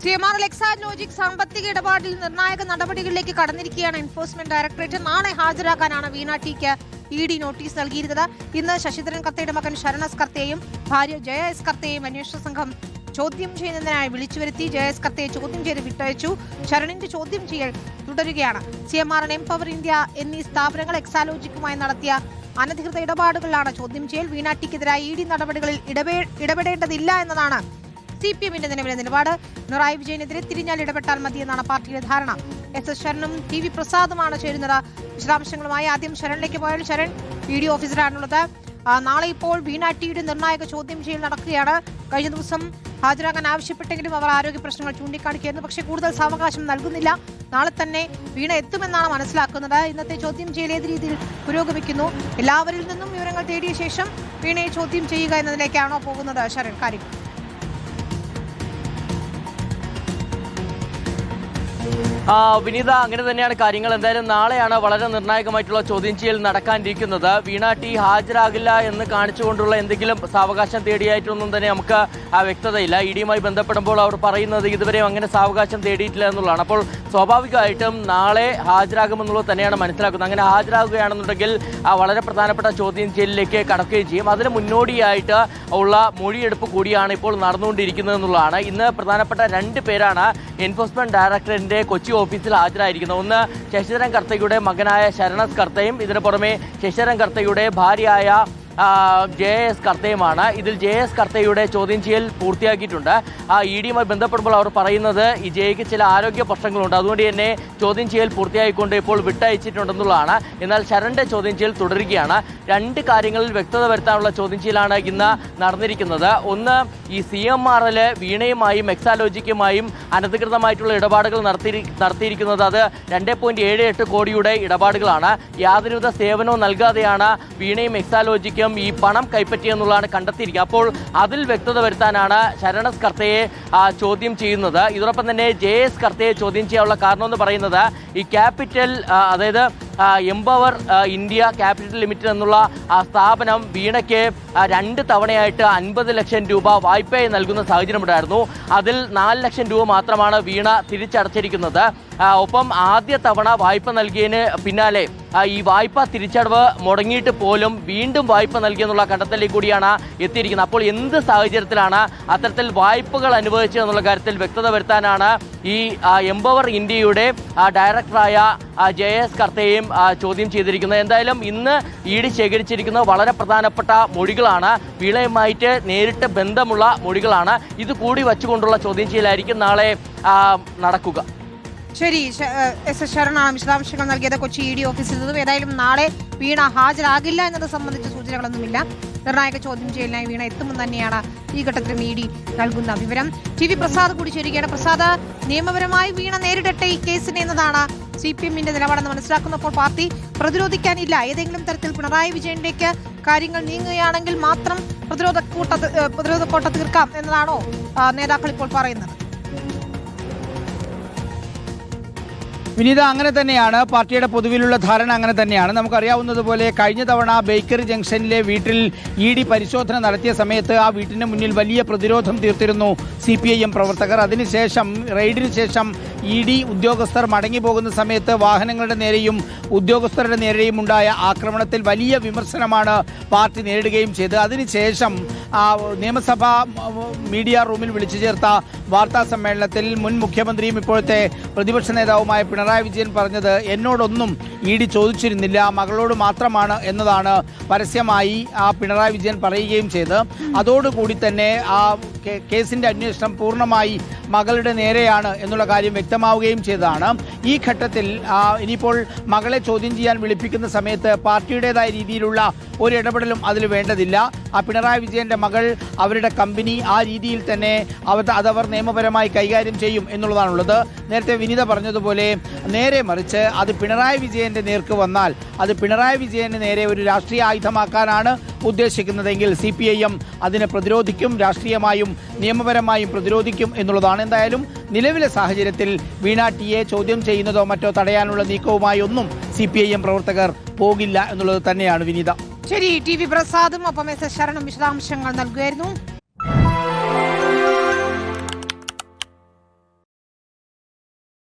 CMR Exalogic സാമ്പത്തിക ഇടപാടിൽ നിർണായക നടപടികളിലേക്ക് കടന്നിരിക്കുകയാണ് എൻഫോഴ്സ്മെന്റ് ഡയറക്ടറേറ്റ്. നാളെ ഹാജരാക്കാനാണ് വീണ ടിക്ക് ഇഡി നോട്ടീസ് നൽകിയിരുന്നത്. ഇന്ന് ശശിധരൻ കർത്തയുടെ മകൻ ശരൺ എസ് കർത്തയെയും ഭാര്യ ജയ എസ് കർത്തയെയും അന്വേഷണ സംഘം ചോദ്യം ചെയ്യുന്നതിനായി വിളിച്ചു വരുത്തി. ജയ എസ് കർത്തയെ ചോദ്യം ചെയ്ത് വിട്ടയച്ചു. ശരണിന്റെ ചോദ്യം ചെയ്യൽ തുടരുകയാണ്. CMR, എംപവർ ഇന്ത്യ എന്നീ സ്ഥാപനങ്ങൾ എക്സാലോജിക്കുമായി നടത്തിയ അനധികൃത ഇടപാടുകളിലാണ് ചോദ്യം ചെയ്യൽ. വീണ ടിക്കെതിരായ ഇഡി നടപടികളിൽ ഇടപെടേണ്ടതില്ല എന്നതാണ് CPM-ന്റെ നിലവിലെ നിലപാട്. പിണറായി വിജയനെതിരെ തിരിഞ്ഞാൽ ഇടപെട്ടാൽ മതിയെന്നാണ് പാർട്ടിയുടെ ധാരണ. SS ശരണും TV പ്രസാദുമാണ് ചേരുന്നത്. വിശദാംശങ്ങളുമായി ആദ്യം ശരണിലേക്ക് പോയാൽ, ശരൺ ED ഓഫീസറാണുള്ളത്. നാളെ ഇപ്പോൾ വീണ ടിയുടെ നിർണായക ചോദ്യം ചെയ്യൽ നടക്കുകയാണ്. കഴിഞ്ഞ ദിവസം ഹാജരാകാൻ ആവശ്യപ്പെട്ടെങ്കിലും അവർ ആരോഗ്യ പ്രശ്നങ്ങൾ ചൂണ്ടിക്കാണിക്കുകയായിരുന്നു. പക്ഷേ കൂടുതൽ സാവകാശം നൽകുന്നില്ല. നാളെ തന്നെ വീണ എത്തുമെന്നാണ് മനസ്സിലാക്കുന്നത്. ഇന്നത്തെ ചോദ്യം ചെയ്യൽ ഏത് രീതിയിൽ പുരോഗമിക്കുന്നു? എല്ലാവരിൽ നിന്നും വിവരങ്ങൾ തേടിയ ശേഷം വീണയെ ചോദ്യം ചെയ്യുക എന്നതിലേക്കാണോ പോകുന്നത്? ശരൺ, കാര്യം വിനീത, അങ്ങനെ തന്നെയാണ് കാര്യങ്ങൾ. എന്തായാലും നാളെയാണ് വളരെ നിർണായകമായിട്ടുള്ള ചോദ്യം ചെയ്യൽ നടക്കാനിരിക്കുന്നത്. വീണ ടി ഹാജരാകില്ല എന്ന് കാണിച്ചുകൊണ്ടുള്ള എന്തെങ്കിലും സാവകാശം തേടിയായിട്ടൊന്നും തന്നെ നമുക്ക് വ്യക്തതയില്ല. ഇഡിയുമായി ബന്ധപ്പെടുമ്പോൾ അവർ പറയുന്നത് ഇതുവരെയും അങ്ങനെ സാവകാശം തേടിയിട്ടില്ല എന്നുള്ളതാണ്. അപ്പോൾ സ്വാഭാവികമായിട്ടും നാളെ ഹാജരാകുമെന്നുള്ളത് തന്നെയാണ് മനസ്സിലാക്കുന്നത്. അങ്ങനെ ഹാജരാകുകയാണെന്നുണ്ടെങ്കിൽ വളരെ പ്രധാനപ്പെട്ട ചോദ്യം ചെയ്യലിലേക്ക് കടക്കുകയും ചെയ്യും. അതിന് മുന്നോടിയായിട്ട് ഉള്ള മൊഴിയെടുപ്പ് കൂടിയാണ് ഇപ്പോൾ നടന്നുകൊണ്ടിരിക്കുന്നത് എന്നുള്ളതാണ്. ഇന്ന് പ്രധാനപ്പെട്ട 2 പേരാണ് എൻഫോഴ്സ്മെന്റ് ഡയറക്ടറേറ്റിന്റെ കൊച്ചി ഓഫീസിൽ ഹാജരായിരിക്കുന്നത്. ഒന്ന് ശശിധരൻ കർത്തയുടെ മകനായ ശരൺ എസ് കർത്തയും ഇതിന് പുറമെ ശശിധരൻ കർത്തയുടെ ഭാര്യയായ JS കർത്തയുമാണ്. ഇതിൽ JS കർത്തയുടെ ചോദ്യം ചെയ്യൽ പൂർത്തിയാക്കിയിട്ടുണ്ട്. ഇഡിയുമായി ബന്ധപ്പെടുമ്പോൾ അവർ പറയുന്നത് ഈ ജയയ്ക്ക് ചില ആരോഗ്യ പ്രശ്നങ്ങളുണ്ട്, അതുകൊണ്ട് തന്നെ ചോദ്യം ചെയ്യൽ പൂർത്തിയായിക്കൊണ്ട് ഇപ്പോൾ വിട്ടയച്ചിട്ടുണ്ടെന്നുള്ളതാണ്. എന്നാൽ ശരണിന്റെ ചോദ്യം ചെയ്യൽ തുടരുകയാണ്. 2 കാര്യങ്ങളിൽ വ്യക്തത വരുത്താനുള്ള ചോദ്യം ചെയ്യലാണ് ഇന്ന് നടന്നിരിക്കുന്നത്. ഒന്ന്, ഈ CMR വീണയുമായും എക്സാലോജിക്കുമായും അനധികൃതമായിട്ടുള്ള ഇടപാടുകൾ നടത്തിയിരിക്കുന്നത് അത് 2.78 കോടിയുടെ ഇടപാടുകളാണ്. യാതൊരുവിധ സേവനവും നൽകാതെയാണ് വീണയും എക്സാലോജിക്കും ഈ പണം കൈപ്പറ്റിയെന്നുള്ളതാണ് കണ്ടെത്തിയിരിക്കുക. അപ്പോൾ അതിൽ വ്യക്തത വരുത്താനാണ് ശരൺ എസ് കർത്തയെ ചോദ്യം ചെയ്യുന്നത്. ഇതോടൊപ്പം തന്നെ JS കർത്തയെ ചോദ്യം ചെയ്യാനുള്ള കാരണം എന്ന് പറയുന്നത് ഈ ക്യാപിറ്റൽ, അതായത് എംപവർ ഇന്ത്യ ക്യാപിറ്റൽ ലിമിറ്റഡ് എന്നുള്ള സ്ഥാപനം വീണയ്ക്ക് 2 തവണയായിട്ട് 50 ലക്ഷം രൂപ വായ്പയായി നൽകുന്ന സാഹചര്യമുണ്ടായിരുന്നു. അതിൽ 4 ലക്ഷം രൂപ മാത്രമാണ് വീണ തിരിച്ചടച്ചിരിക്കുന്നത്. ഒപ്പം ആദ്യ തവണ വായ്പ നൽകിയതിന് പിന്നാലെ ഈ വായ്പ തിരിച്ചടവ് മുടങ്ങിയിട്ട് പോലും വീണ്ടും വായ്പ നൽകിയെന്നുള്ള കണ്ടെത്തലിൽ കൂടിയാണ് എത്തിയിരിക്കുന്നത്. അപ്പോൾ എന്ത് സാഹചര്യത്തിലാണ് അത്തരത്തിൽ വായ്പകൾ അനുവദിച്ചതെന്നുള്ള കാര്യത്തിൽ വ്യക്തത വരുത്താനാണ് ഈ എംപവർ ഇന്ത്യയുടെ ഡയറക്ടറായ JS കർത്തയെയും ചോദ്യം ചെയ്തിരിക്കുന്നത്. എന്തായാലും ഇന്ന് ഇഡി ശേഖരിച്ചിരിക്കുന്ന വളരെ പ്രധാനപ്പെട്ട മൊഴികളാണ്, വീണയുമായിട്ട് നേരിട്ട് ബന്ധമുള്ള മൊഴികളാണ്. ഇത് കൂടി വച്ചുകൊണ്ടുള്ള ചോദ്യം ചെയ്യലായിരിക്കും നാളെ നടക്കുക. ശരി, SS ശരണാണ് വിശദാംശങ്ങൾ നൽകിയത് കൊച്ചി ED ഓഫീസിൽ നിന്നും. ഏതായാലും നാളെ വീണ ഹാജരാകില്ല എന്നത് സംബന്ധിച്ച സൂചനകളൊന്നുമില്ല. നിർണായക ചോദ്യം ചെയ്യലിനായി വീണ എത്തുമെന്ന് തന്നെയാണ് ഈ ഘട്ടത്തിൽ ED നൽകുന്ന വിവരം. TV പ്രസാദ് കൂടി ചേരുകയാണ്. പ്രസാദ്, നിയമപരമായി വീണ നേരിടട്ടെ ഈ കേസിനെ എന്നതാണ് CPM-ന്റെ നിലപാടെന്ന് മനസ്സിലാക്കുന്നപ്പോൾ പാർട്ടി പ്രതിരോധിക്കാനില്ല. ഏതെങ്കിലും തരത്തിൽ പിണറായി വിജയനിലേക്ക് കാര്യങ്ങൾ നീങ്ങുകയാണെങ്കിൽ മാത്രം പ്രതിരോധ കോട്ട തീർക്കാം എന്നതാണോ നേതാക്കൾ ഇപ്പോൾ പറയുന്നത്? വിനീത, അങ്ങനെ തന്നെയാണ്. പാർട്ടിയുടെ പൊതുവിലുള്ള ധാരണ അങ്ങനെ തന്നെയാണ്. നമുക്കറിയാവുന്നതുപോലെ കഴിഞ്ഞ തവണ ബേക്കറി ജംഗ്ഷനിലെ വീട്ടിൽ ED പരിശോധന നടത്തിയ സമയത്ത് ആ വീട്ടിന് മുന്നിൽ വലിയ പ്രതിരോധം തീർത്തിരുന്നു CPIM പ്രവർത്തകർ. അതിനുശേഷം റെയ്ഡിന് ശേഷം ED ഉദ്യോഗസ്ഥർ മടങ്ങി പോകുന്ന സമയത്ത് വാഹനങ്ങളുടെ നേരെയും ഉദ്യോഗസ്ഥരുടെ നേരെയും ഉണ്ടായ ആക്രമണത്തിൽ വലിയ വിമർശനമാണ് പാർട്ടി നേരിടുകയും ചെയ്തത്. അതിനുശേഷം നിയമസഭാ മീഡിയ റൂമിൽ വിളിച്ചു ചേർത്ത വാർത്താ സമ്മേളനത്തിൽ മുൻ മുഖ്യമന്ത്രിയും ഇപ്പോഴത്തെ പ്രതിപക്ഷ നേതാവുമായ പിണറായി വിജയൻ പറഞ്ഞത് എന്നോടൊന്നും ED ചോദിച്ചിരുന്നില്ല, മകളോട് മാത്രമാണ് എന്നതാണ് പരസ്യമായി പിണറായി വിജയൻ പറയുകയും ചെയ്ത്. അതോടുകൂടി തന്നെ കേസിൻ്റെ അന്വേഷണം പൂർണ്ണമായി മകളുടെ നേരെയാണ് എന്നുള്ള കാര്യം വ്യക്തമാവുകയും ചെയ്തതാണ്. ഈ ഘട്ടത്തിൽ ഇനിയിപ്പോൾ മകളെ ചോദ്യം ചെയ്യാൻ വിളിപ്പിക്കുന്ന സമയത്ത് പാർട്ടിയുടേതായ രീതിയിലുള്ള ഒരു ഇടപെടലും അതിൽ വേണ്ടതില്ല. പിണറായി വിജയൻ്റെ മകൾ, അവരുടെ കമ്പനി ആ രീതിയിൽ തന്നെ അതവർ നിയമപരമായി കൈകാര്യം ചെയ്യും എന്നുള്ളതാണുള്ളത്. നേരത്തെ വിനീത പറഞ്ഞതുപോലെ നേരെ മറിച്ച് അത് പിണറായി വിജയൻ്റെ നേർക്ക് വന്നാൽ അത് പിണറായി വിജയന് നേരെ ഒരു രാഷ്ട്രീയ ആയുധമാക്കാനാണ് ഉദ്ദേശിക്കുന്നതെങ്കിൽ CPIM അതിനെ പ്രതിരോധിക്കും, രാഷ്ട്രീയമായും നിയമപരമായും പ്രതിരോധിക്കും എന്നുള്ളതാണ്. എന്തായാലും നിലവിലെ സാഹചര്യത്തിൽ വീണ ടിയെ ചോദ്യം ചെയ്യുന്നതോ മറ്റോ തടയാനുള്ള നീക്കവുമായി ഒന്നും CPIM പ്രവർത്തകർ പോകില്ല എന്നുള്ളത് തന്നെയാണ് വിനീത. ശരി, TV പ്രസാദും ഒപ്പം SS ശരണും വിശദാംശങ്ങൾ നൽകുകയായിരുന്നു.